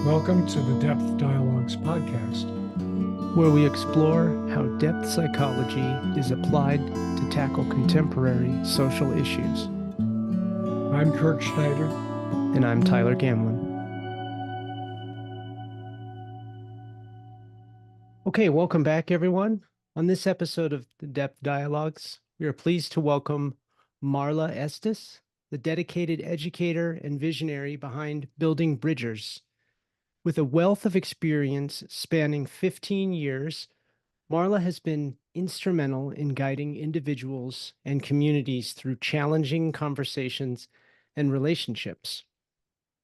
Welcome to the Depth Dialogues podcast, where we explore how depth psychology is applied to tackle contemporary social issues. I'm Kirk Schneider. And I'm Tyler Gamlin. Okay, welcome back, everyone. On this episode of the Depth Dialogues, we are pleased to welcome Marla Estes, the dedicated educator and visionary behind Building Bridgers. With a wealth of experience spanning 15 years, Marla has been instrumental in guiding individuals and communities through challenging conversations and relationships.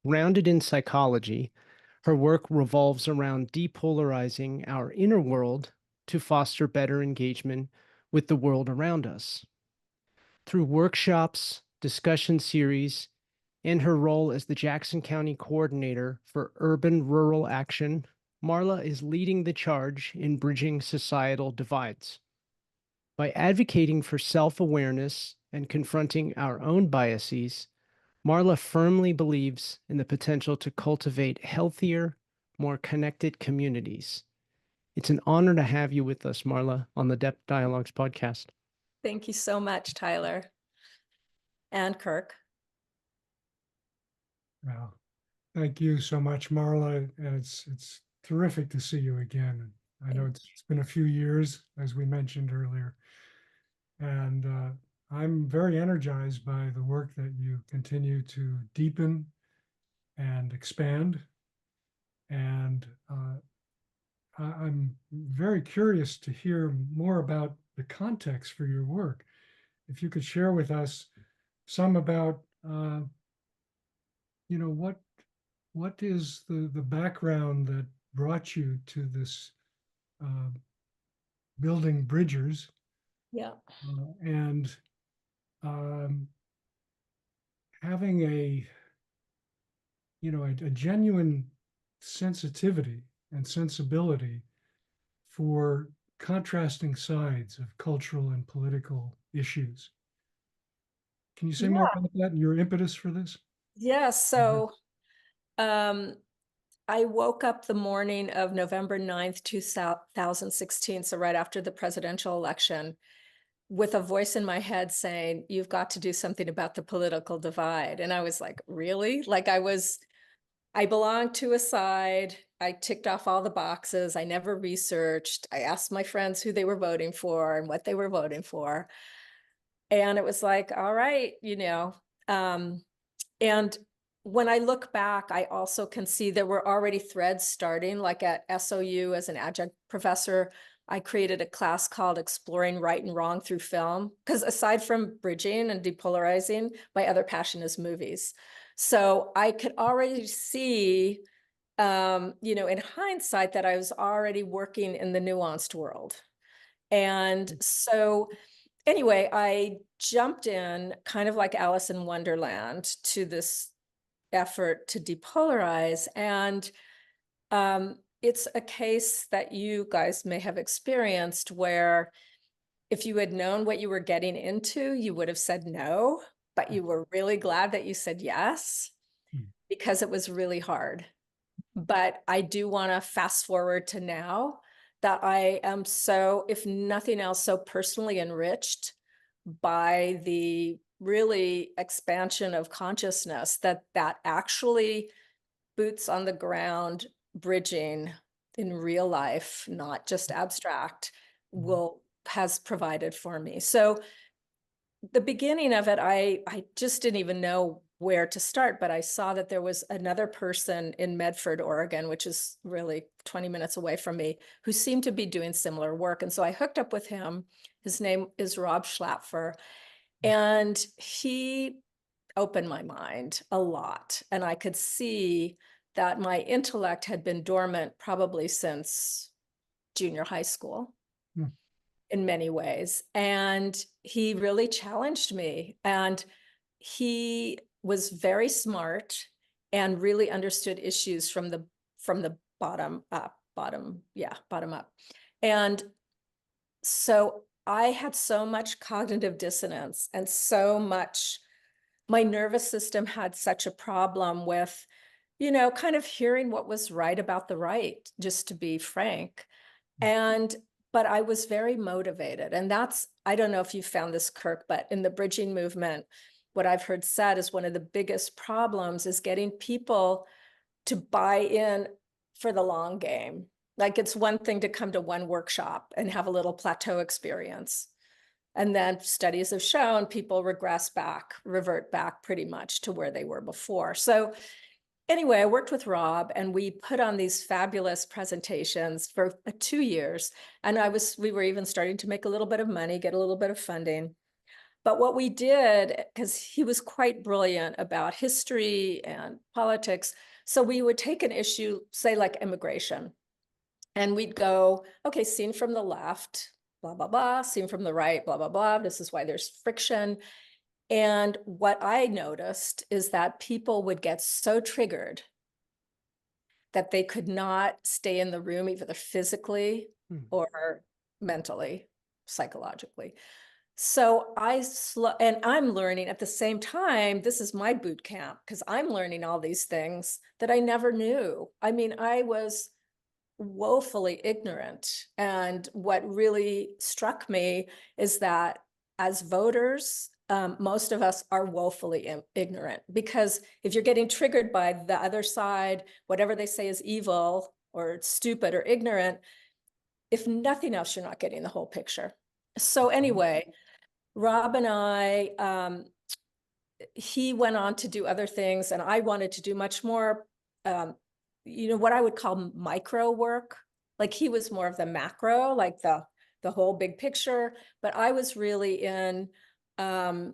Grounded in psychology, her work revolves around depolarizing our inner world to foster better engagement with the world around us. Through workshops, discussion series, and her role as the Jackson County Coordinator for Urban-Rural Action, Marla is leading the charge in bridging societal divides. By advocating for self-awareness and confronting our own biases, Marla firmly believes in the potential to cultivate healthier, more connected communities. It's an honor to have you with us, Marla, on the Depth Dialogues podcast. Thank you so much, Tyler and Kirk. Well, thank you so much, Marla. And it's terrific to see you again. I know it's been a few years, as we mentioned earlier. And I'm very energized by the work that you continue to deepen and expand. And I'm very curious to hear more about the context for your work. If you could share with us some about, what is the background that brought you to this building bridgers? Yeah. And having a genuine sensitivity and sensibility for contrasting sides of cultural and political issues. Can you say more about that and your impetus for this? Yeah, so I woke up the morning of November 9th, 2016, so right after the presidential election, with a voice in my head saying, you've got to do something about the political divide. And I was like, really? Like I belonged to a side. I ticked off all the boxes. I never researched. I asked my friends who they were voting for and what they were voting for. And it was like, all right, and when I look back, I also can see there were already threads starting, like at SOU as an adjunct professor. I created a class called Exploring Right and Wrong Through Film, because aside from bridging and depolarizing, my other passion is movies. So I could already see, in hindsight, that I was already working in the nuanced world. And so anyway, I jumped in kind of like Alice in Wonderland to this effort to depolarize. And it's a case that you guys may have experienced where if you had known what you were getting into, you would have said no, but you were really glad that you said yes, because it was really hard. But I do want to fast forward to now that I am so, if nothing else, so personally enriched by the really expansion of consciousness that actually boots on the ground bridging in real life, not just abstract, has provided for me. So the beginning of it, I just didn't even know where to start, but I saw that there was another person in Medford, Oregon, which is really 20 minutes away from me, who seemed to be doing similar work. And so I hooked up with him. His name is Rob Schlapfer, and he opened my mind a lot. And I could see that my intellect had been dormant probably since junior high school. In many ways. And he really challenged me. And he was very smart and really understood issues from the bottom up. Bottom up. And so I had so much cognitive dissonance and so much, my nervous system had such a problem with kind of hearing what was right about the right, just to be frank. But I was very motivated. And I don't know if you found this, Kirk, but in the bridging movement, what I've heard said is one of the biggest problems is getting people to buy in for the long game. Like, it's one thing to come to one workshop and have a little plateau experience. And then studies have shown people revert back pretty much to where they were before. So anyway, I worked with Rob and we put on these fabulous presentations for 2 years. And we were even starting to make a little bit of money, get a little bit of funding. But what we did, because he was quite brilliant about history and politics, so we would take an issue, say like immigration, and we'd go, okay, seen from the left, blah, blah, blah, seen from the right, blah, blah, blah. This is why there's friction. And what I noticed is that people would get so triggered that they could not stay in the room, either physically or mentally, psychologically. So and I'm learning at the same time, this is my boot camp, because I'm learning all these things that I never knew. I mean, I was woefully ignorant. And what really struck me is that as voters, most of us are woefully ignorant, because if you're getting triggered by the other side, whatever they say is evil or stupid or ignorant, if nothing else, you're not getting the whole picture. So anyway, Rob and I, he went on to do other things, and I wanted to do much more, what I would call micro work. Like, he was more of the macro, like the whole big picture, but I was really in, kind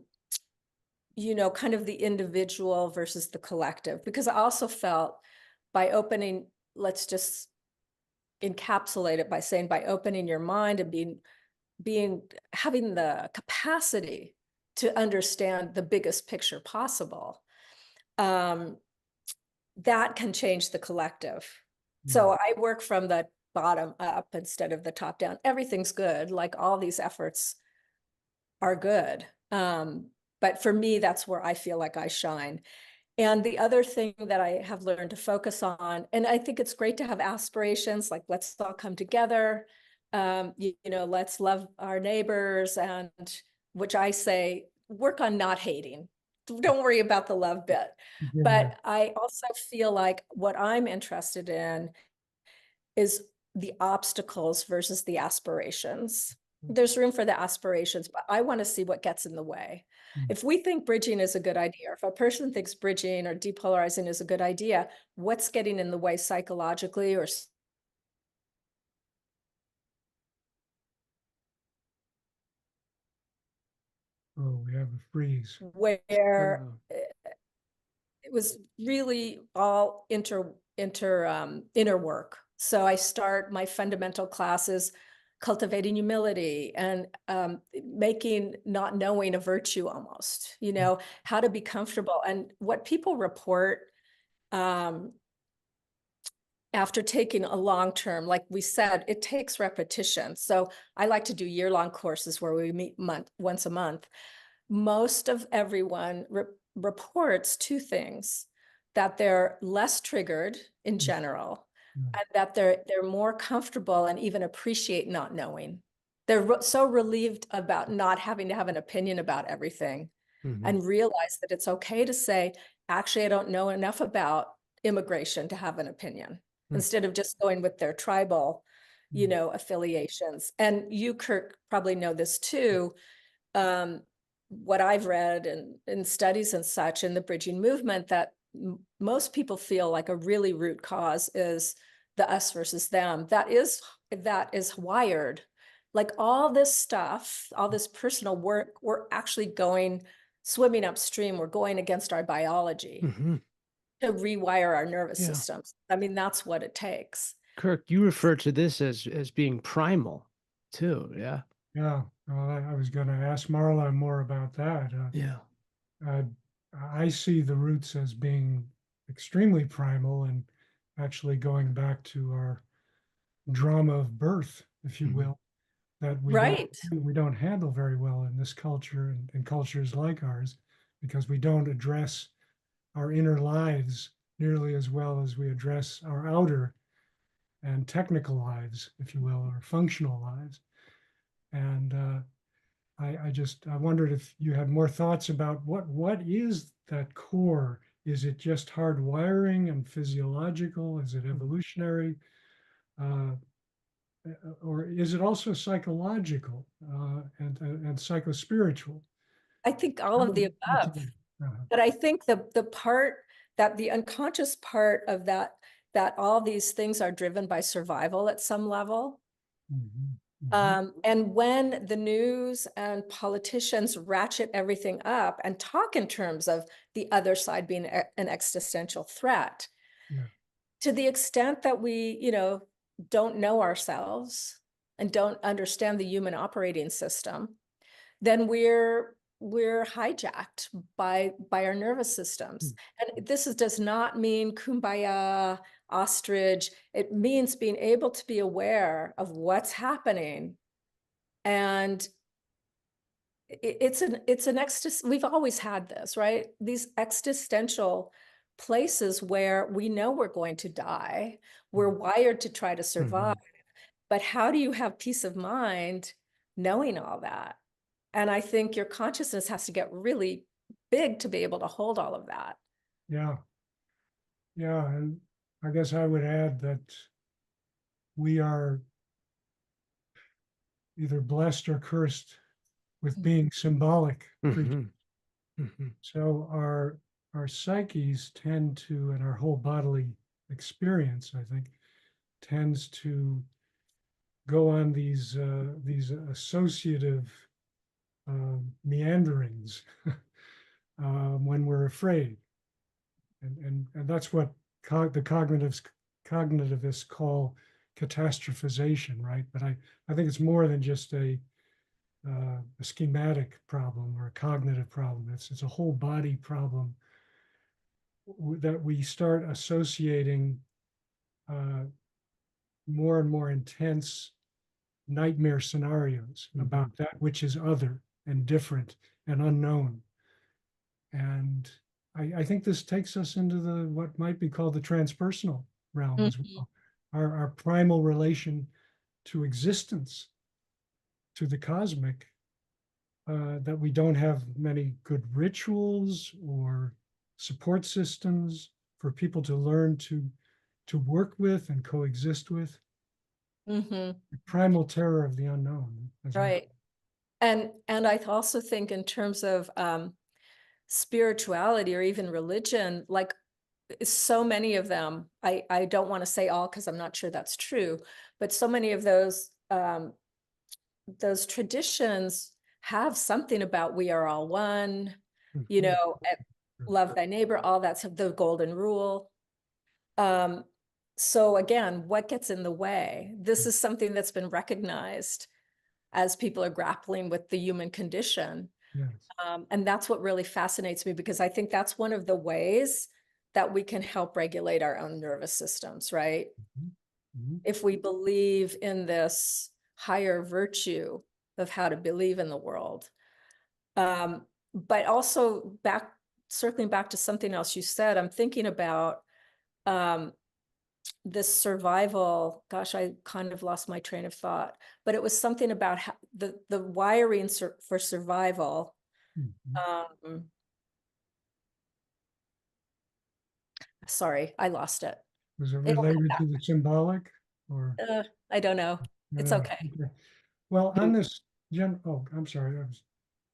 of the individual versus the collective, because I also felt by opening, let's just encapsulate it by saying, by opening your mind and having the capacity to understand the biggest picture possible, that can change the collective. So I work from the bottom up instead of the top down. Everything's good. Like, all these efforts are good. But for me, that's where I feel like I shine. And the other thing that I have learned to focus on, and I think it's great to have aspirations, like, let's all come together, let's love our neighbors, and which I say, work on not hating. Don't worry about the love bit. Yeah. But I also feel like what I'm interested in is the obstacles versus the aspirations. There's room for the aspirations, but I want to see what gets in the way. If we think bridging is a good idea, or if a person thinks bridging or depolarizing is a good idea, what's getting in the way psychologically or Oh, we have a freeze. where it was really all inner work. So I start my fundamental classes cultivating humility and making not knowing a virtue almost, how to be comfortable. And what people report after taking a long-term, like we said, it takes repetition. So I like to do year-long courses where we meet once a month. Most of everyone reports two things: that they're less triggered in general, and that they're more comfortable and even appreciate not knowing. They're so relieved about not having to have an opinion about everything, and realize that it's okay to say, actually, I don't know enough about immigration to have an opinion, instead of just going with their tribal, affiliations. And you, Kirk, probably know this too. What I've read in studies and such in the bridging movement, that most people feel like a really root cause is the us versus them. That is wired. Like, all this stuff, all this personal work, we're actually swimming upstream. We're going against our biology to rewire our nervous systems. I mean, that's what it takes. Kirk, you refer to this as being primal too, yeah? Yeah. Well, I was going to ask Marla more about that. Yeah. I see the roots as being extremely primal and actually going back to our drama of birth, if you will, that Right. we don't handle very well in this culture and cultures like ours, because we don't address our inner lives nearly as well as we address our outer and technical lives, if you will, or functional lives. And I wondered if you had more thoughts about what is that core? Is it just hardwiring and physiological? Is it evolutionary? Uh, or is it also psychological and psychospiritual? I think all of the above. But I think the part that the unconscious part of that all these things are driven by survival at some level. Mhm, mhm. And when the news and politicians ratchet everything up and talk in terms of the other side being an existential threat, Yeah. to the extent that we, don't know ourselves and don't understand the human operating system, then we're hijacked by our nervous systems. And does not mean kumbaya, ostrich. It means being able to be aware of what's happening. And it's an we've always had this, right? These existential places where we know we're going to die. We're wired to try to survive. But how do you have peace of mind knowing all that? And I think your consciousness has to get really big to be able to hold all of that. Yeah. Yeah. And I guess I would add that we are either blessed or cursed with being symbolic creatures. So our psyches tend to, and our whole bodily experience, I think, tends to go on these associative meanderings when we're afraid, and that's what the cognitivists call catastrophization, right? But I think it's more than just a schematic problem or a cognitive problem. It's a whole body problem that we start associating more and more intense nightmare scenarios about that which is other and different and unknown. And I think this takes us into the what might be called the transpersonal realm as well. Our primal relation to existence, to the cosmic, that we don't have many good rituals or support systems for people to learn to work with and coexist with. Mm-hmm. The primal terror of the unknown. Right. And I also think in terms of spirituality or even religion, like so many of them, I don't want to say all because I'm not sure that's true, but so many of those traditions have something about we are all one, love thy neighbor, all that's the golden rule. So again, what gets in the way? This is something that's been recognized as people are grappling with the human condition. Yes. And that's what really fascinates me, because I think that's one of the ways that we can help regulate our own nervous systems, right? Mm-hmm. If we believe in this higher virtue of how to believe in the world. But also circling back to something else you said, I'm thinking about this survival. Gosh, I kind of lost my train of thought, but it was something about how the wiring for survival. Sorry, I lost it. Was it It'll come related back. to the symbolic or? I don't know. It's okay. Okay. Well, on this oh, I'm sorry.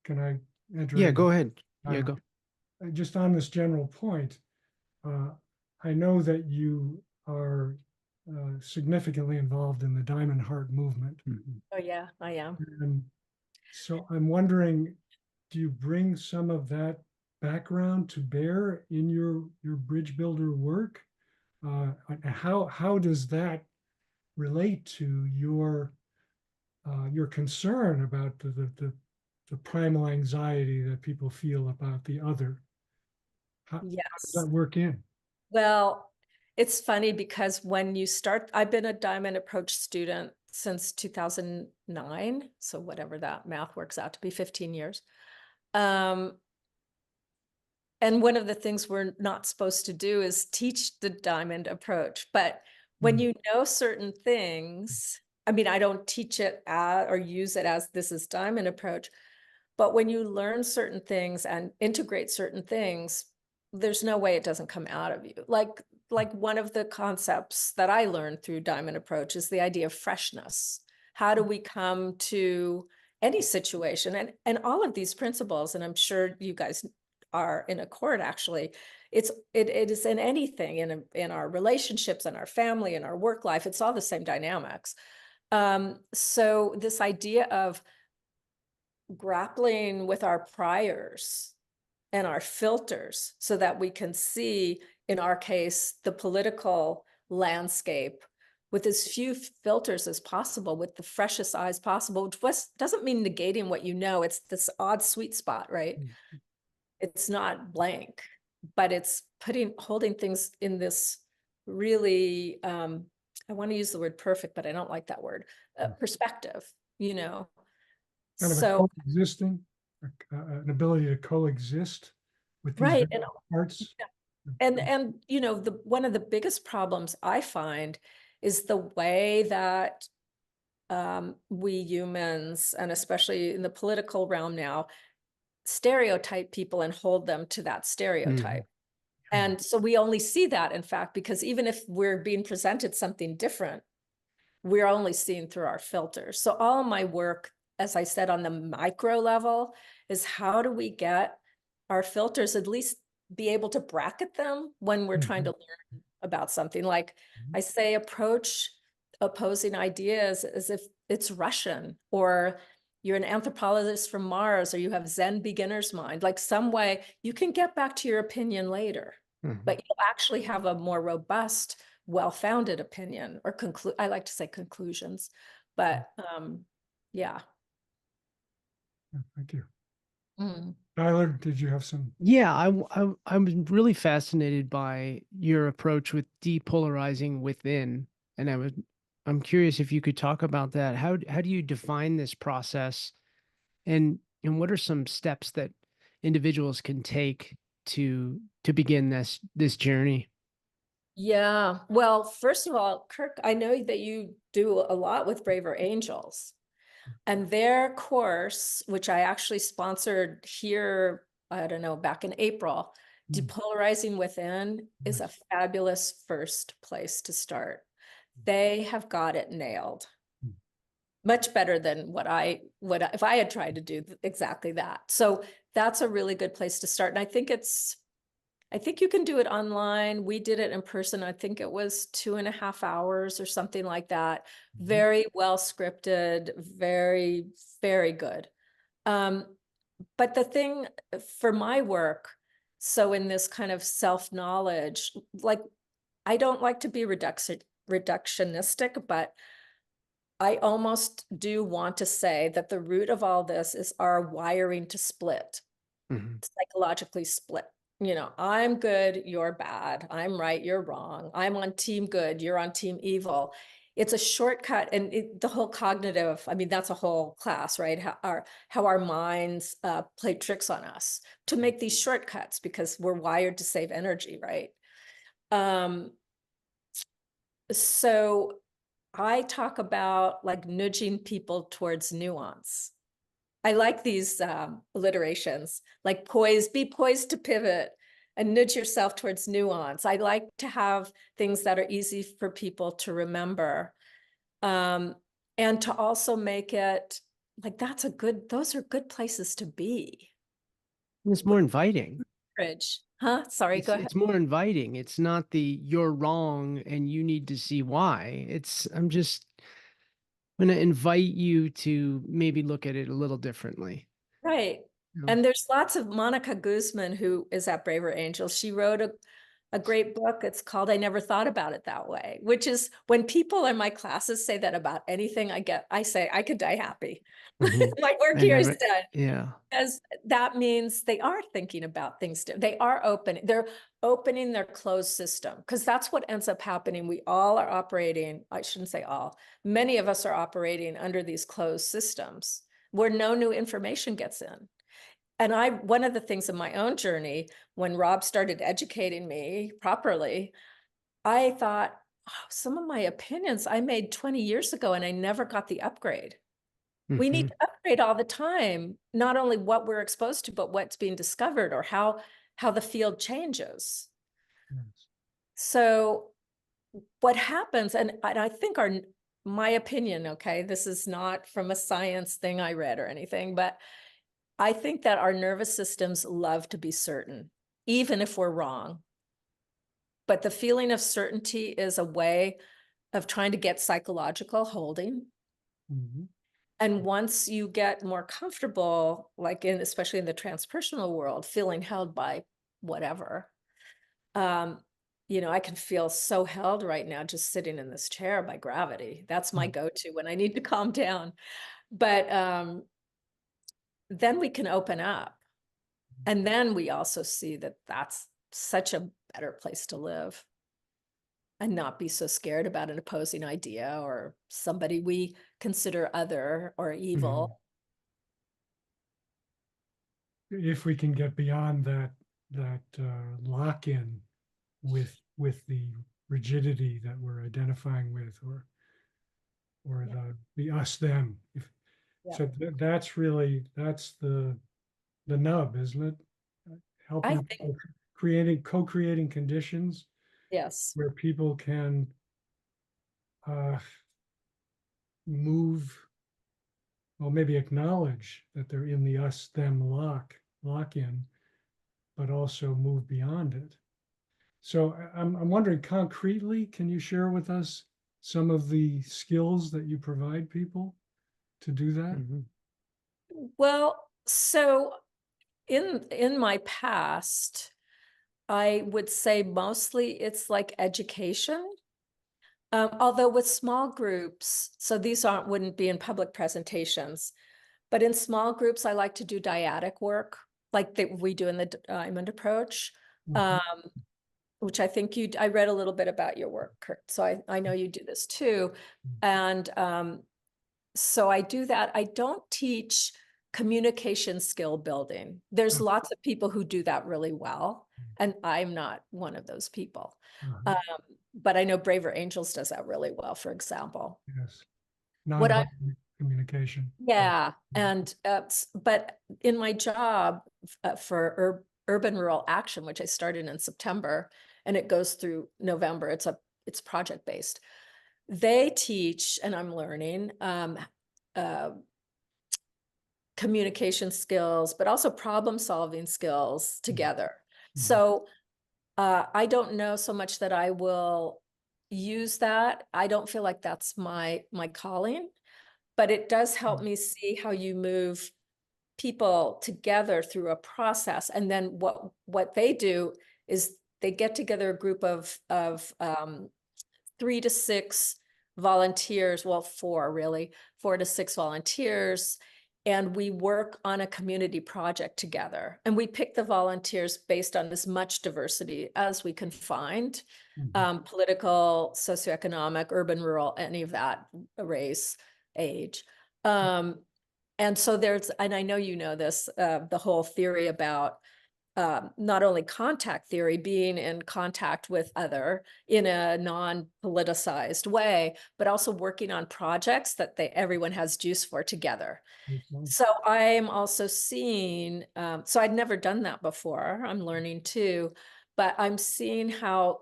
Can I Yeah, enter? go ahead. Yeah, go. Just on this general point, uh, I know that you are significantly involved in the Diamond Heart movement. Oh yeah, I am. And so I'm wondering, do you bring some of that background to bear in your bridge builder work? How does that relate to your concern about the primal anxiety that people feel about the other? How does Yes. that work in? Well, it's funny because when you start, I've been a Diamond Approach student since 2009. So whatever that math works out to be, 15 years. And one of the things we're not supposed to do is teach the diamond approach. But when you know certain things, I mean, I don't teach it or use it as this is diamond approach, but when you learn certain things and integrate certain things, there's no way it doesn't come out of you. Like one of the concepts that I learned through diamond approach is the idea of freshness. How do we come to any situation and all of these principles, and I'm sure you guys are in accord, actually, it is in anything, in our relationships, in our family, in our work life, it's all the same dynamics. So this idea of grappling with our priors and our filters so that we can see, in our case, the political landscape with as few filters as possible, with the freshest eyes possible, which doesn't mean negating what you know. It's this odd sweet spot, right? It's not blank, but it's holding things in this really, I want to use the word perfect, but I don't like that word, perspective, you know? Kind of So, coexisting, an ability to coexist with these right. And parts. you know, one of the biggest problems I find is the way that we humans, and especially in the political realm now, stereotype people and hold them to that stereotype. And so we only see that, in fact, because even if we're being presented something different, we're only seeing through our filters. So all of my work, as I said, on the micro level, is how do we get our filters, at least be able to bracket them when we're trying to learn about something. Like I say, approach opposing ideas as if it's Russian, or you're an anthropologist from Mars, or you have Zen beginner's mind. Like some way you can get back to your opinion later, but you'll actually have a more robust, well-founded opinion, or I like to say conclusions, but yeah. Thank you. Tyler, did you have some? Yeah, I'm really fascinated by your approach with depolarizing within, and I'm curious if you could talk about that. How do you define this process, and what are some steps that individuals can take to begin this journey? Yeah, well, first of all, Kirk, I know that you do a lot with Braver Angels, and their course, which I actually sponsored here, I don't know, back in April, Depolarizing Within, is a fabulous first place to start. They have got it nailed. Much better than if I had tried to do exactly that. So that's a really good place to start. And I think you can do it online. We did it in person. I think it was 2.5 hours or something like that. Very well scripted, very, very good. But the thing for my work, so in this kind of self-knowledge, like I don't like to be reductionistic, but I almost do want to say that the root of all this is our wiring to split, psychologically split. You know, I'm good, you're bad. I'm right, you're wrong. I'm on team good, you're on team evil. It's a shortcut, and the whole cognitive, I mean, that's a whole class, right? How our minds play tricks on us to make these shortcuts because we're wired to save energy, right? So I talk about like nudging people towards nuance. I like these alliterations, like be poised to pivot and nudge yourself towards nuance. I like to have things that are easy for people to remember. And to also make it like, those are good places to be. It's more inviting. Bridge. Huh? Sorry, go ahead. It's more inviting. It's not the you're wrong and you need to see why. I'm just going to invite you to maybe look at it a little differently. Right. You know? And there's lots of Monica Guzman, who is at Braver Angels. She wrote a great book. It's called I Never Thought About It That Way, which is when people in my classes say that about anything, I say I could die happy. My work here is done. Yeah. Because that means they are thinking about things. They're opening their closed system, because that's what ends up happening. We all are operating, I shouldn't say all, many of us are operating under these closed systems where no new information gets in. And one of the things in my own journey, when Rob started educating me properly, I thought, oh, some of my opinions I made 20 years ago and I never got the upgrade. We need Mhm. to upgrade all the time, not only what we're exposed to, but what's being discovered or how the field changes. Yes. So what happens, and I think my opinion, okay, this is not from a science thing I read or anything, but I think that our nervous systems love to be certain, even if we're wrong. But the feeling of certainty is a way of trying to get psychological holding. Mhm. And once you get more comfortable, like especially in the transpersonal world, feeling held by whatever, um, I can feel so held right now just sitting in this chair by gravity. That's my Mm. go-to when I need to calm down. But then we can open up. And then we also see that that's such a better place to live and not be so scared about an opposing idea or somebody we consider other or Mhm. evil. If we can get beyond that lock-in with the rigidity that we're identifying with, or Yeah. the us them. If Yeah. so, that's the nub, isn't it? I Helping think, people, co-creating conditions yes. where people can uh, move, well, maybe acknowledge that they're in the us them lock in, but also move beyond it. So I'm wondering, concretely, can you share with us some of the skills that you provide people to do that? Mhm. Well, so in my past, I would say mostly it's like education. Although with small groups, so these wouldn't be in public presentations, but in small groups, I like to do dyadic work, like we do in the diamond approach, Mhm. um, which I think I read a little bit about your work, Kurt, so I know you do this too. And so I do that. I don't teach communication skill building. There's lots of people who do that really well, and I'm not one of those people. Uh-huh. Um, but I know Braver Angels does that really well, for example. Yes, What I nonviolent communication. Yeah, and but in my job for urban rural action, which I started in September, and it goes through November. It's project based. They teach, and I'm learning uh, communication skills, but also problem solving skills together. Mhm. So I don't know so much that I will use that. I don't feel like that's my calling, but it does help me see how you move people together through a process. And then what they do is they get together a group of 3 to 6 volunteers, well, 4 really, 4 to 6 volunteers, and we work on a community project together. And we pick the volunteers based on as much diversity as we can find, Mhm. political, socioeconomic, urban, rural, any of that, race, age. Um, and so and I know you know this, the whole theory about not only contact theory, being in contact with other in a non-politicized way, but also working on projects that everyone has juice for together. Mhm. So I'm also seeing, so I'd never done that before. I'm learning too, but I'm seeing how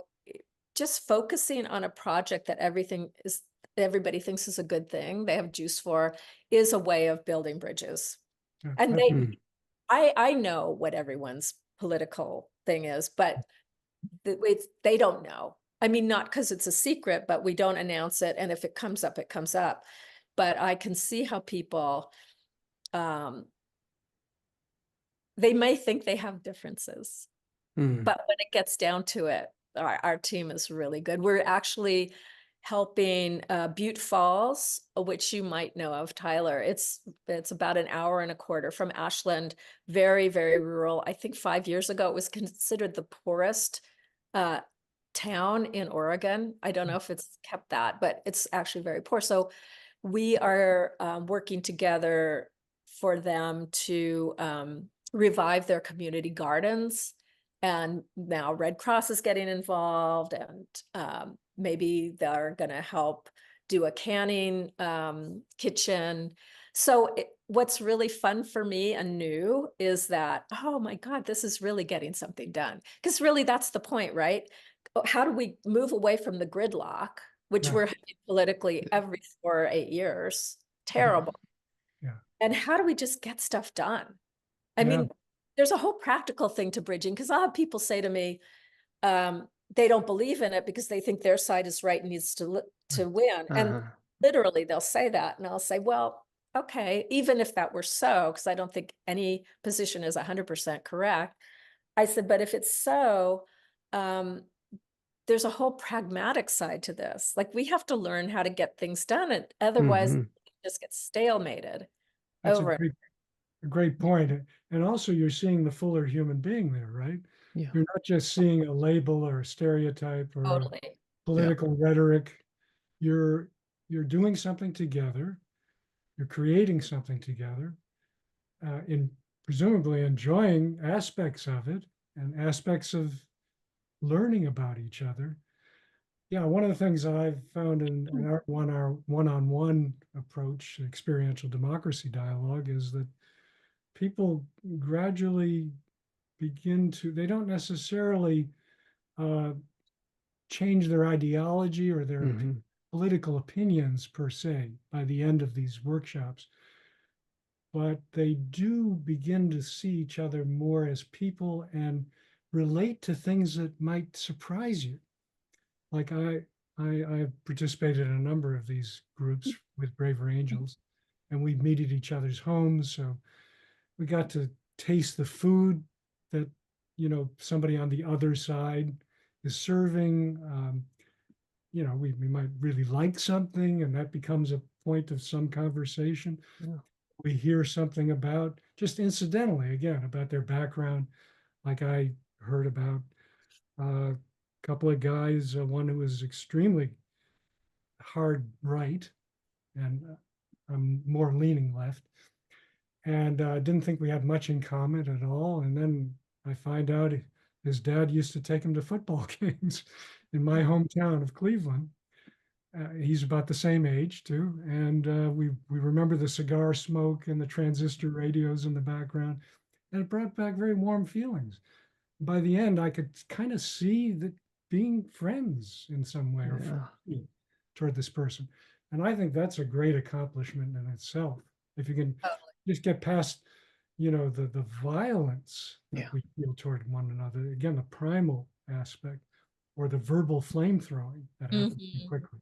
just focusing on a project that everybody thinks is a good thing, they have juice for, is a way of building bridges. Yeah, And Mm. I know what everyone's political thing is, but they don't know. I mean, not because it's a secret, but we don't announce it. And if it comes up, it comes up. But I can see how people, um, they may think they have differences, Mm. but when it gets down to it, our team is really good. We're actually helping Butte Falls, which you might know of, Tyler. It's about an hour and a quarter from Ashland, very, very rural. I think 5 years ago, it was considered the poorest town in Oregon. I don't know if it's kept that, but it's actually very poor. So we are working together for them to revive their community gardens. And now Red Cross is getting involved, and maybe they're going to help do a canning kitchen. So what's really fun for me and new is that, oh my God, this is really getting something done. Because really that's the point, right? How do we move away from the gridlock, which Yeah. we're having politically every 4 or 8 years? Yeah. Terrible. Yeah. And how do we just get stuff done? I Yeah. mean, there's a whole practical thing to bridging, because I'll have people say to me, they don't believe in it because they think their side is right and needs to win. And Uh-huh. literally they'll say that. And I'll say, well, okay, even if that were so, because I don't think any position is 100% correct. I said, but if it's so, there's a whole pragmatic side to this. Like, we have to learn how to get things done, and otherwise Mhm. it just gets stalemated That's over. a great point. And also you're seeing the fuller human being there, right? Yeah. You're not just seeing a label or a stereotype or a Totally. political rhetoric. You're doing something together. You're creating something together, in presumably enjoying aspects of it and aspects of learning about each other. Yeah, one of the things that I've found in our one-on-one approach, experiential democracy dialogue, is that people gradually begin to, they don't necessarily uh, change their ideology or their Mhm. political opinions per se by the end of these workshops, but they do begin to see each other more as people and relate to things that might surprise you. Like I participated in a number of these groups with Braver Angels, and we meet at each other's homes. So we got to taste the food that, somebody on the other side is serving. We might really like something, and that becomes a point of some conversation. Yeah. We hear something about, just incidentally, again, about their background. Like I heard about a couple of guys, one who was extremely hard right, and I'm more leaning left, and didn't think we had much in common at all. And then I find out his dad used to take him to football games in my hometown of Cleveland. He's about the same age too, and we remember the cigar smoke and the transistor radios in the background, and it brought back very warm feelings. By the end, I could kind of see that being friends in some way or Yeah. friendly toward this person, and I think that's a great accomplishment in itself. If you can just get past, the violence that Yeah. we feel toward one another, again, the primal aspect, or the verbal flame throwing that happens too Mhm. quickly.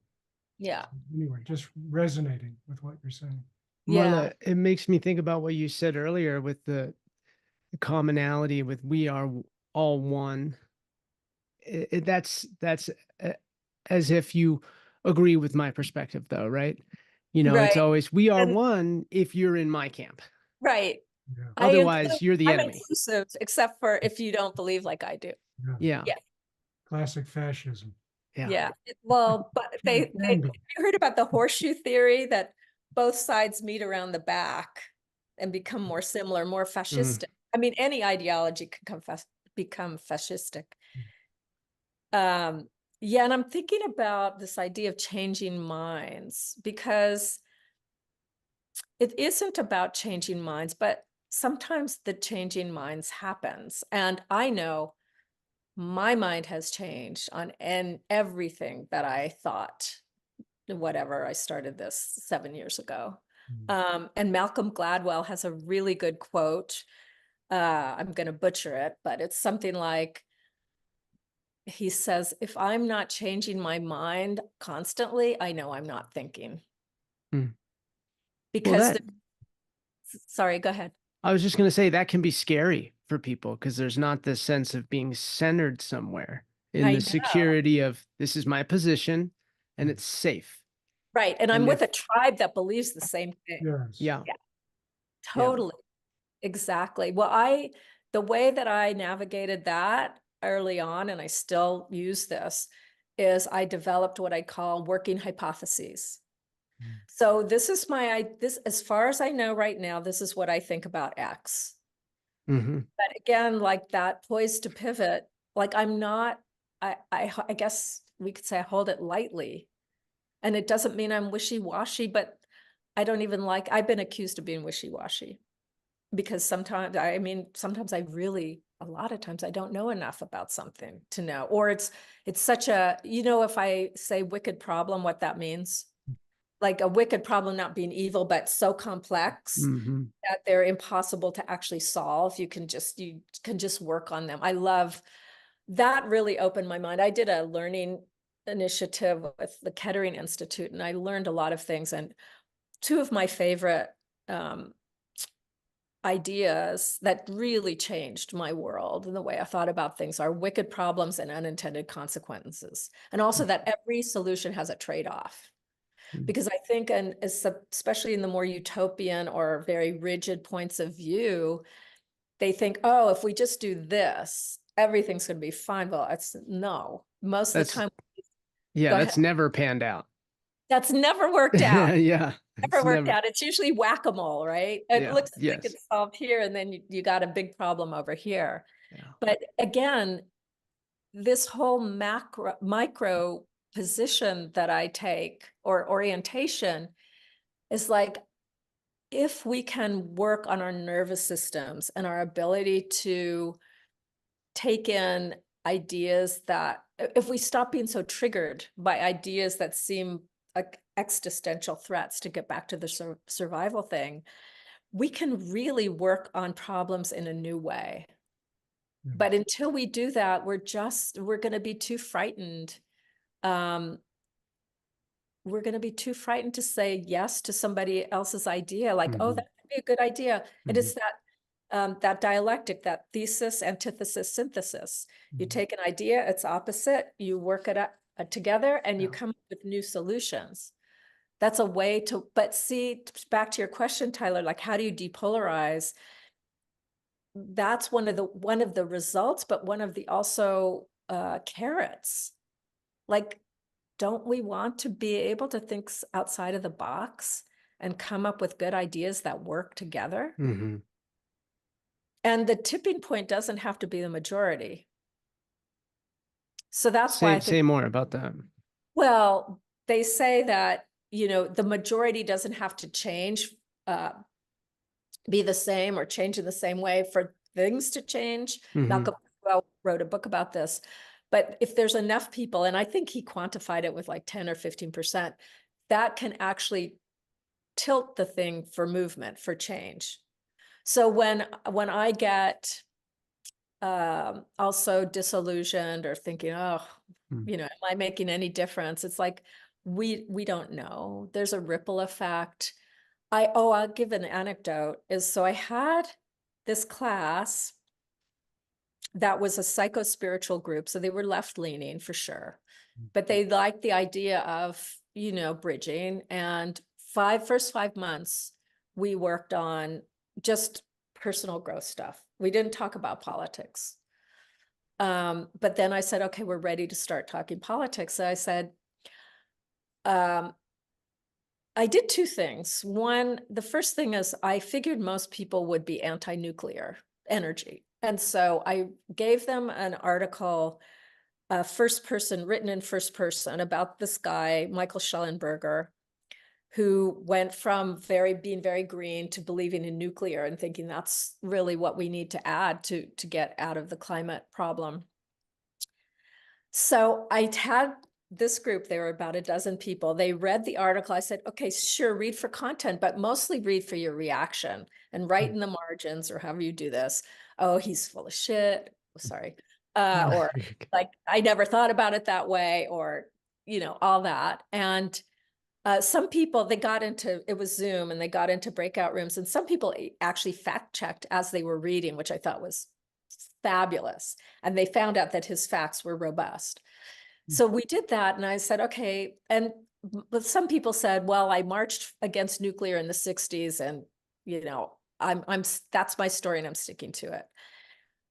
Yeah. Anyway, just resonating with what you're saying. Yeah. Marla, it makes me think about what you said earlier with the commonality with we are all one. That's uh, as if you agree with my perspective, though, right? It's Right. always we are And one if you're in my camp. right. Yeah, I include, Otherwise, you're the I'm enemy. inclusive, except for if you don't believe like I do. yeah. Yeah. Yeah. Classic fascism. Yeah. Yeah. Well, but Can be. I heard about the horseshoe theory, that both sides meet around the back and become more similar, more Mm. fascistic. I mean, any ideology can become fascistic. Yeah, and I'm thinking about this idea of changing minds, because it isn't about changing minds, but sometimes the changing minds happens. And I know my mind has changed on everything that I thought, whatever, I started this 7 years ago. And Malcolm Gladwell has a really good quote. I'm going to butcher it, but it's something like, he says, if I'm not changing my mind constantly, I know I'm not thinking. Mm. Well, Because sorry, go ahead. I was just going to say that can be scary for people because there's not this sense of being centered somewhere in I the know. security of this is my position and it's safe. Right. And I'm And with a if, tribe that believes the same thing. Yes. yeah, Yeah, yeah. totally. Exactly. Well, the way that I navigated that early on, and I still use this, is I developed what I call working hypotheses. So this is this, as far as I know right now, this is what I think about X. Mm-hmm. But again, like that poised to pivot, like I guess we could say I hold it lightly. And it doesn't mean I'm wishy-washy, but I've been accused of being wishy-washy because sometimes, a lot of times I don't know enough about something to know, or it's such a, if I say wicked problem, what that means, like a wicked problem, not being evil, but so complex Mm-hmm. that they're impossible to actually solve. You can just work on them. I love that. Really opened my mind. I did a learning initiative with the Kettering Institute, and I learned a lot of things. And two of my favorite ideas that really changed my world and the way I thought about things are wicked problems and unintended consequences. And also that every solution has a trade-off. Because I think, and especially in the more utopian or very rigid points of view, they think, oh, if we just do this, everything's going to be fine. Well, no. Most of the time, go ahead. That's never panned out. That's never worked out. Yeah. Never worked out. It's usually whack-a-mole, right? It looks like it's solved here, and then you got a big problem over here. Yeah. But again, this whole micro position that I take, or orientation, is like, if we can work on our nervous systems and our ability to take in ideas, that if we stop being so triggered by ideas that seem like existential threats, to get back to the survival thing, we can really work on problems in a new way. But until we do that, we're going to be too frightened. We're going to be too frightened to say yes to somebody else's idea, like, oh, that could be a good idea. It is that dialectic, that thesis, antithesis, synthesis. You take an idea, it's opposite, you work it up together, and you come up with new solutions. That's a way to, but see, back to your question, Tyler, like, how do you depolarize? That's one of the results, but one of the also carrots. Like, don't we want to be able to think outside of the box and come up with good ideas that work together? Mm-hmm. And the tipping point doesn't have to be the majority. So that's why I think, say more about that. well, they say that, the majority doesn't have to change, be the same or change in the same way for things to change. Malcolm wrote a book about this. But if there's enough people, and I think he quantified it with like 10 or 15%, that can actually tilt the thing for movement, for change. So when I get also disillusioned or thinking, oh, am I making any difference? It's like, we don't know. There's a ripple effect. I'll give an anecdote. So I had this class that was a psycho-spiritual group. So they were left-leaning for sure, but they liked the idea of, bridging. And first 5 months, we worked on just personal growth stuff. We didn't talk about politics. But then I said, okay, we're ready to start talking politics. So I said, I did two things. One, the first thing is I figured most people would be anti-nuclear energy. And so I gave them an article, written in first person, about this guy, Michael Schellenberger, who went from being very green to believing in nuclear and thinking that's really what we need to add to get out of the climate problem. So I had this group, there were about a dozen people. They read the article. I said, okay, sure, read for content, but mostly read for your reaction and write in the margins, or however you do this. Oh, he's full of shit. Sorry. Or like, I never thought about it that way, or, all that. And some people, it was Zoom, and they got into breakout rooms, and some people actually fact checked as they were reading, which I thought was fabulous. And they found out that his facts were robust. So we did that, and I said, okay. And some people said, well, I marched against nuclear in the 60s, and, that's my story, and I'm sticking to it.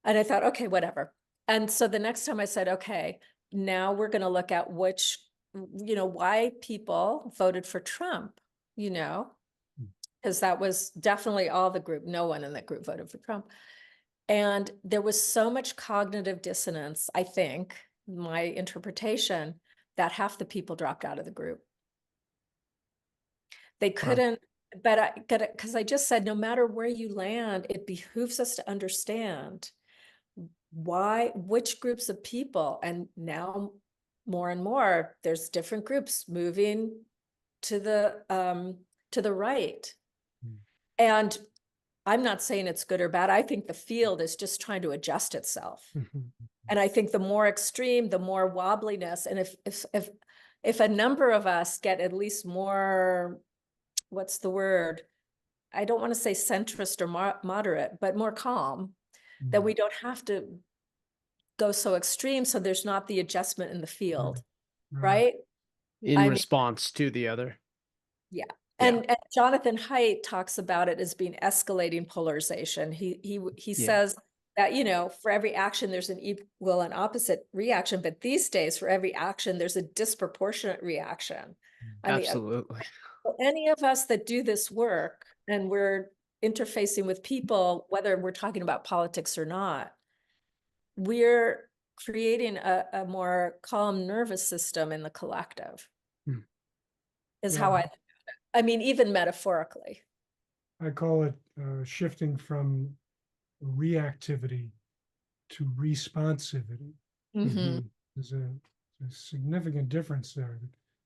And I thought, okay, whatever. And so the next time I said, okay, now we're going to look at why people voted for Trump, because that was definitely all the group. No one in that group voted for Trump. And there was so much cognitive dissonance, I think, my interpretation, that half the people dropped out of the group. They couldn't, but because I just said, no matter where you land, it behooves us to understand which groups of people, and now more and more, there's different groups moving to the right. And I'm not saying it's good or bad. I think the field is just trying to adjust itself. And I think the more extreme, the more wobbliness. And if a number of us get at least more, what's the word? I don't want to say centrist or moderate, but more calm, that we don't have to go so extreme. So there's not the adjustment in the field, right? In response to the other. Yeah. And Jonathan Haidt talks about it as being escalating polarization. He says that, you know, for every action, there's an equal and opposite reaction. But these days, for every action, there's a disproportionate reaction. Absolutely. Any of us that do this work and we're interfacing with people, whether we're talking about politics or not, we're creating a more calm nervous system in the collective, is how I mean, even metaphorically. I call it shifting from reactivity to responsivity. There's a significant difference there.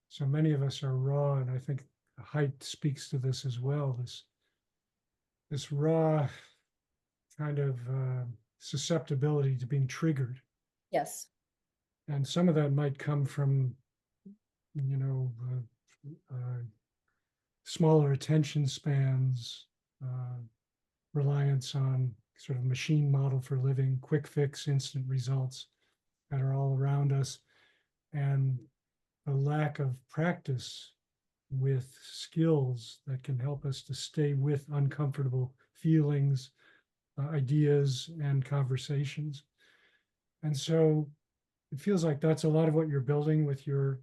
So many of us are raw, and I think Haidt speaks to this as well. This raw kind of susceptibility to being triggered. Yes. And some of that might come from, you know, smaller attention spans, reliance on sort of machine model for living, quick fix, instant results that are all around us, and a lack of practice with skills that can help us to stay with uncomfortable feelings, ideas, and conversations. And so it feels like that's a lot of what you're building with your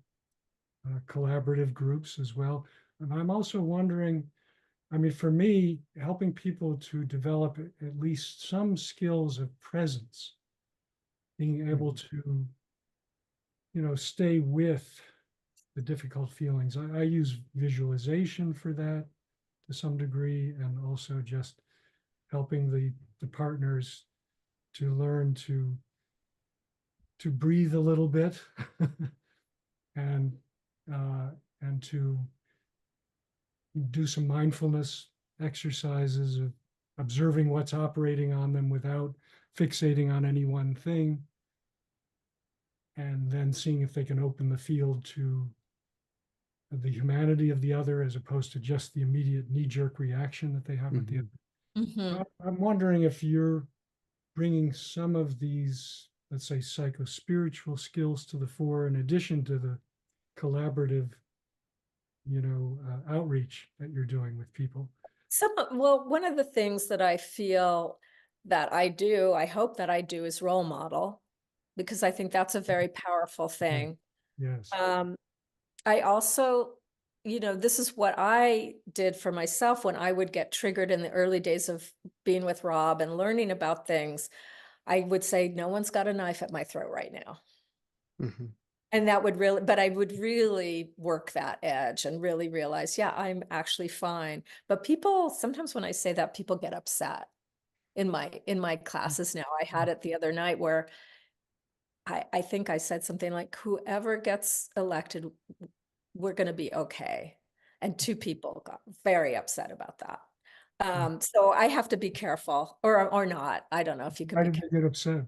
collaborative groups as well. And I'm also wondering, I mean, for me, helping people to develop at least some skills of presence, being able to, you know, stay with the difficult feelings. I use visualization for that to some degree, and also just helping the partners to learn to breathe a little bit and to do some mindfulness exercises of observing what's operating on them without fixating on any one thing, and then seeing if they can open the field to the humanity of the other as opposed to just the immediate knee-jerk reaction that they have with the other. I'm wondering if you're bringing some of these, let's say, psycho-spiritual skills to the fore in addition to the collaborative, you know, outreach that you're doing with people. Well, one of the things that I feel that I do, I hope that I do, is role model, because I think that's a very powerful thing. Yes. I also, you know, this is what I did for myself when I would get triggered in the early days of being with Rob and learning about things. I would say, no one's got a knife at my throat right now. And that would really, but I would really work that edge and really realize, yeah, I'm actually fine. But people, sometimes when I say that, people get upset in my classes now. I had it the other night where I think I said something like, whoever gets elected, we're going to be okay. And two people got very upset about that. So I have to be careful, or not. I don't know if you can. Why did they get upset?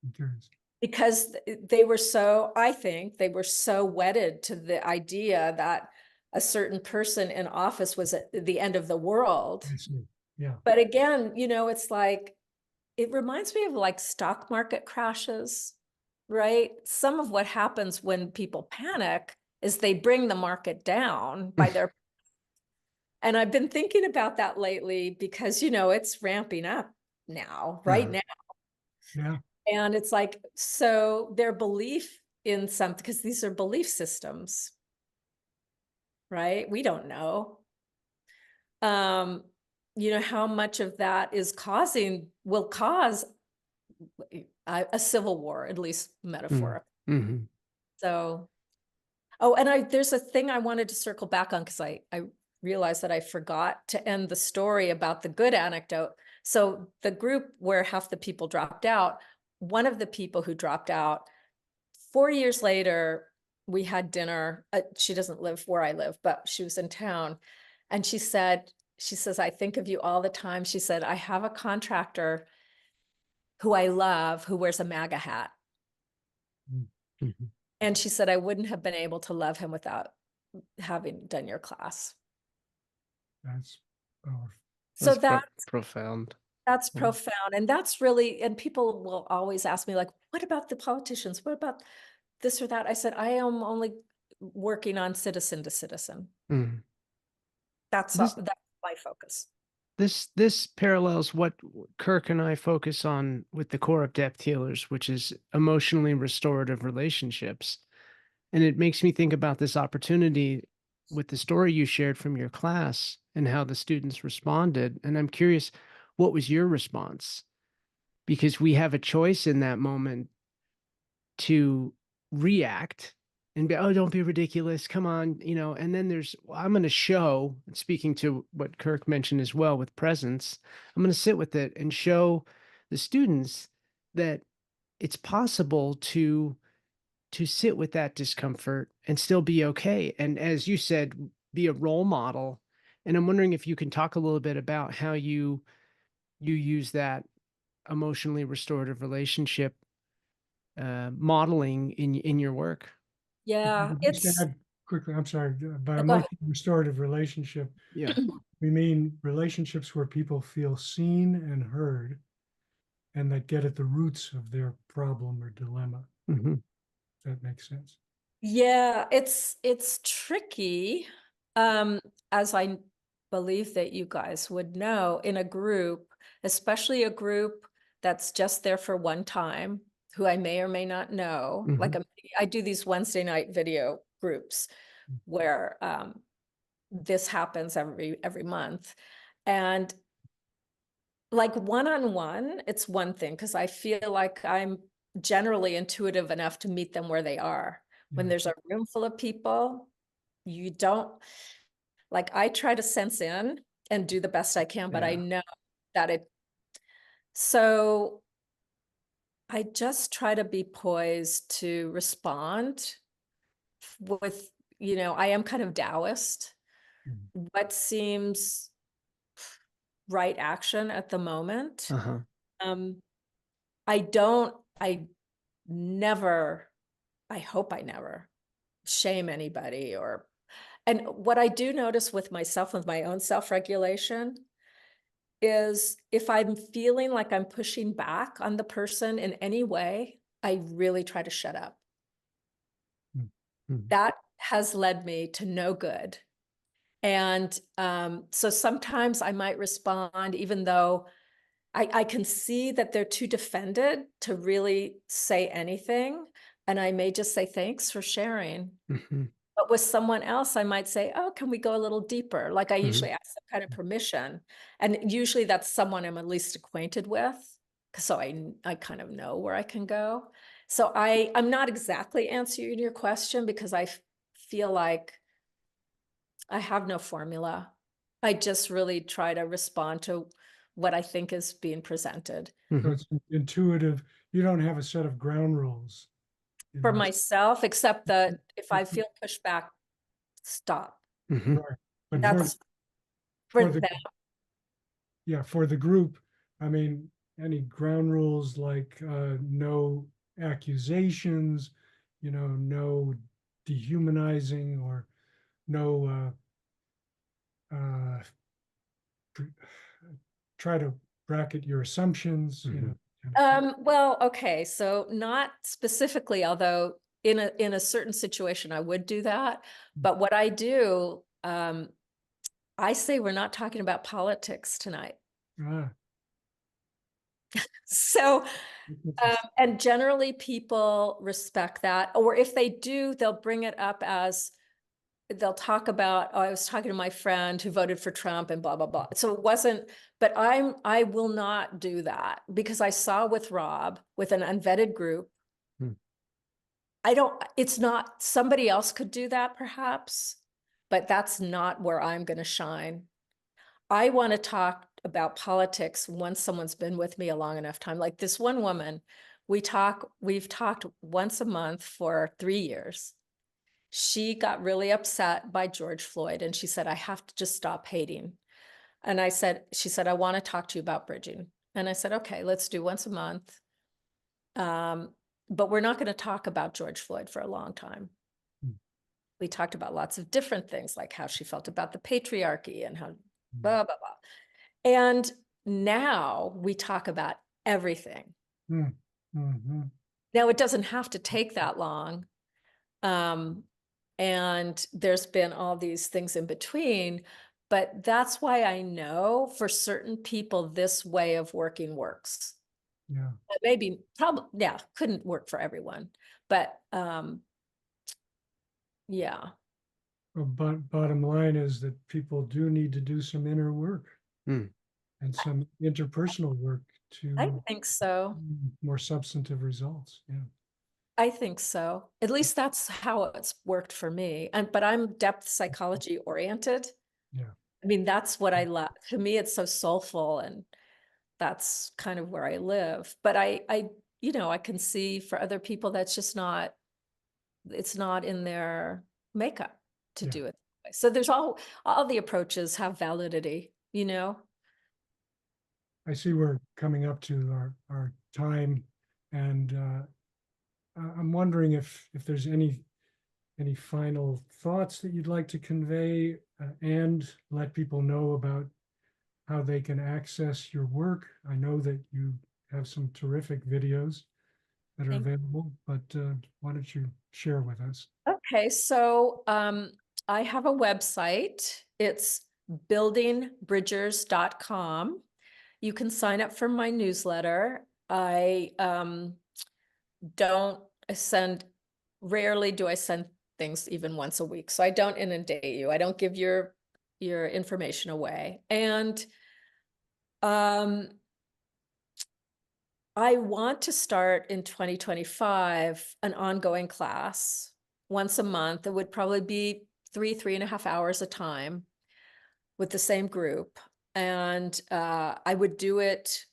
I'm curious. Because they were so, I think they were so wedded to the idea that a certain person in office was at the end of the world. I see. Yeah. But again, you know, it's like, it reminds me of like stock market crashes, right? Some of what happens when people panic is they bring the market down by their, and I've been thinking about that lately because, you know, it's ramping up now, right now. Yeah. And it's like, so their belief in something, because these are belief systems, right? We don't know. how much of that will cause a civil war, at least metaphor. Mm-hmm. So, oh, and there's a thing I wanted to circle back on because I realized that I forgot to end the story about the good anecdote. So the group where half the people dropped out, one of the people who dropped out, 4 years later, we had dinner. She doesn't live where I live, but she was in town. And she says, I think of you all the time. She said, I have a contractor who I love who wears a MAGA hat. Mm-hmm. And she said, I wouldn't have been able to love him without having done your class. That's powerful. So profound. that's profound. And that's really, and people will always ask me, like, what about the politicians? What about this or that? I said, I am only working on citizen to citizen. Mm-hmm. That's my focus. This parallels what Kirk and I focus on with the core of depth healers, which is emotionally restorative relationships. And it makes me think about this opportunity with the story you shared from your class and how the students responded. And I'm curious, what was your response? Because we have a choice in that moment to react and be, oh, don't be ridiculous. Come on, and then I'm going to show, speaking to what Kirk mentioned as well with presence, I'm going to sit with it and show the students that it's possible to sit with that discomfort and still be okay. And as you said, be a role model. And I'm wondering if you can talk a little bit about how you use that emotionally restorative relationship modeling in your work. Yeah, Just to add quickly, I'm sorry, by go ahead. emotional restorative relationship, Yeah. we mean relationships where people feel seen and heard and that get at the roots of their problem or dilemma. Mm-hmm. That makes sense. Yeah, it's tricky. As I believe that you guys would know, in a group, especially a group that's just there for one time, who I may or may not know. Mm-hmm. Like I do these Wednesday night video groups where this happens every month. And like one-on-one, it's one thing because I feel like I'm generally intuitive enough to meet them where they are. When there's a room full of people, you don't, like, I try to sense in and do the best I can, but I know that so I just try to be poised to respond with, I am kind of Taoist. What seems right action at the moment. Uh-huh. I never, I hope I never shame anybody and what I do notice with myself, with my own self-regulation, is if I'm feeling like I'm pushing back on the person in any way, I really try to shut up. Mm-hmm. That has led me to no good. And so sometimes I might respond, even though I can see that they're too defended to really say anything. And I may just say, thanks for sharing. Mm-hmm. But with someone else, I might say, oh, can we go a little deeper? Like I usually ask some kind of permission. And usually that's someone I'm at least acquainted with. So I kind of know where I can go. So I'm not exactly answering your question because I feel like I have no formula. I just really try to respond to what I think is being presented. So it's intuitive. You don't have a set of ground rules. For myself, except that if I feel pushback, stop. Mm-hmm. Right. But That's for for the them. for the group, I mean, any ground rules like no accusations, no dehumanizing or no try to bracket your assumptions, Mm-hmm. Well, okay, so not specifically, although in a certain situation I would do that. But what I do, I say we're not talking about politics tonight. Ah, So, and generally people respect that, or if they do, they'll bring it up as they'll talk about, oh, I was talking to my friend who voted for Trump and blah, blah, blah. So it wasn't, but I will not do that because I saw with Rob, with an unvetted group, it's not, somebody else could do that perhaps, but that's not where I'm going to shine. I want to talk about politics once someone's been with me a long enough time. Like this one woman, we've talked once a month for 3 years. She got really upset by George Floyd and she said, I have to just stop hating. And she said, I want to talk to you about bridging. And I said, okay, let's do once a month. But we're not going to talk about George Floyd for a long time. We talked about lots of different things, like how she felt about the patriarchy and how blah, blah, blah. And now we talk about everything. Mm-hmm. Now, it doesn't have to take that long. And there's been all these things in between, but that's why I know for certain people, this way of working works. Yeah. Maybe, probably, yeah, couldn't work for everyone, but yeah. Well, but bottom line is that people do need to do some inner work and some interpersonal work I to think so. more substantive results. Yeah. I think so. At least that's how it's worked for me. But I'm depth psychology oriented. Yeah. I mean, that's what I love. To me, it's so soulful, and that's kind of where I live. But I can see for other people that's just not, it's not in their makeup to do it. So there's all the approaches have validity, I see we're coming up to our time, and I'm wondering if there's any final thoughts that you'd like to convey and let people know about how they can access your work. I know that you have some terrific videos that are available, but why don't you share with us? Okay, so I have a website. It's buildingbridgers.com. You can sign up for my newsletter. I rarely do I send things even once a week. So I don't inundate you. I don't give your information away. And I want to start in 2025 an ongoing class once a month. It would probably be 3.5 hours a time with the same group. And I would do it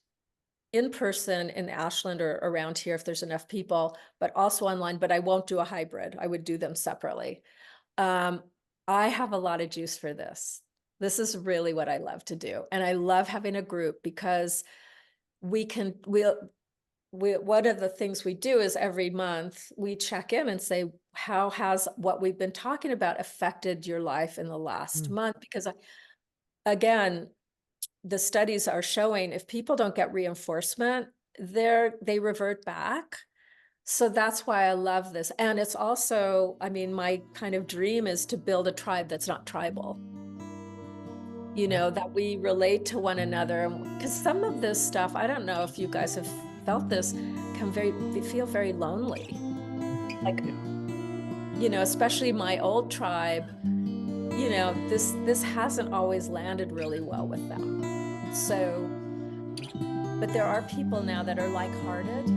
in person in Ashland or around here if there's enough people, but also online, but I won't do a hybrid. I would do them separately. I have a lot of juice for this. This is really what I love to do. And I love having a group because one of the things we do is every month we check in and say, how has what we've been talking about affected your life in the last month? Because again, the studies are showing if people don't get reinforcement, they revert back. So that's why I love this. And it's also, I mean, my kind of dream is to build a tribe that's not tribal. That we relate to one another. Because some of this stuff, I don't know if you guys have felt this, they feel very lonely. Like, especially my old tribe, this hasn't always landed really well with them. So, but there are people now that are like-hearted